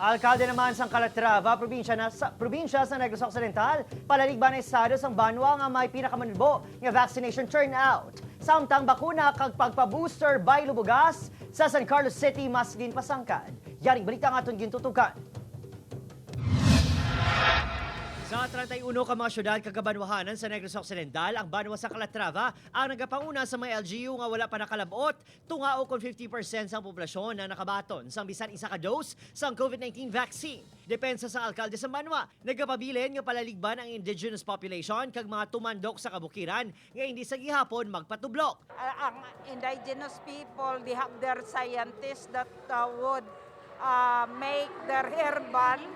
Alkalde naman sa Calatrava, probinsya sa Negros Occidental, palalig ba na estado sang Banwa nga may pinakamanulbo nga vaccination turnout. Samtang bakuna kag pagpa-booster by lubugas sa San Carlos City mas ginpasangkad. Yaring balita nga itong gintutukan. Sa 31 ka mga syudad kagabanwahanan sa Negros Occidental, ang Banwa sa Calatrava ang nagapanguna sa mga LGU nga wala pa nakalabot, tungao kung 50% sa populasyon na nakabaton sa bisan isa ka dose sa COVID-19 vaccine. Depensa sa alkalde sa Banwa, nagapabilin nga palaligban ang indigenous population kag mga tumandok sa kabukiran nga hindi sa gihapon magpatublok. Ang indigenous people, they have their scientists that would make their herbal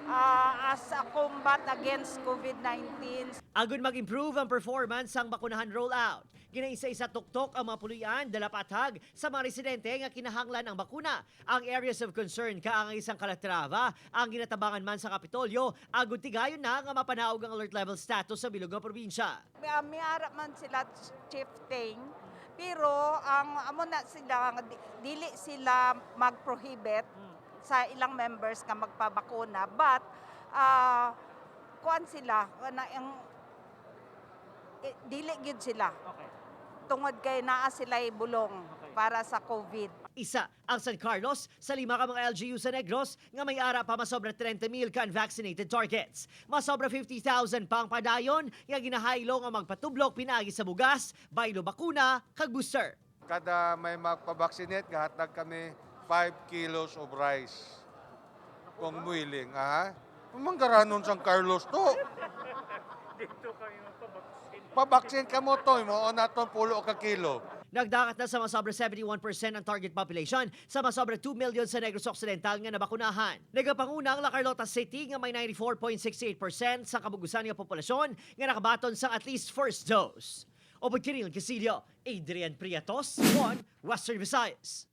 as a combat against COVID-19. Agon mag-improve ang performance sang bakunahan rollout. Ginaisa-isa tuktok ang mga puluyan, dalapatag sa mga residente nga kinahanglan ang bakuna. Ang areas of concern kaang isang Calatrava, ang ginatabangan man sa Kapitolyo, agon tigayon na nga mapanaog ang alert level status sa bilog nga probinsya. May arap man sila chieftain, pero ang amo na sila, dili sila mag-prohibit sa ilang members nga magpabakuna, but kuan sila dili gyud sila. Okay. Tungod kay naa sila bulong para sa COVID. Isa ang San Carlos sa 5 ka mga LGU sa Negros nga may ara pa masobra 30,000 ka unvaccinated targets. Masobra 50,000 pang padayon nga ginahaylo nga magpatublok pinaagi sa bugas, baylo bakuna, kag booster. Kada may magpabaksinate, gahatag kami 5 kilos of rice. Kung willing, ha? Manggaranon San Carlos to. Dito kayo Pabaksin ka mo to, mo na to pulo ka kilo. Nagdakat na sa masobra 71% ang target population sa masobra 2 million sa Negros Occidental nga nabakunahan. Nagapanguna ang La Carlota City nga may 94.68% sa kabugusan nga populasyon nga nakabaton sa at least first dose. Obod Kiril Casillo, Adrian Priatos, 1 Western Visayas.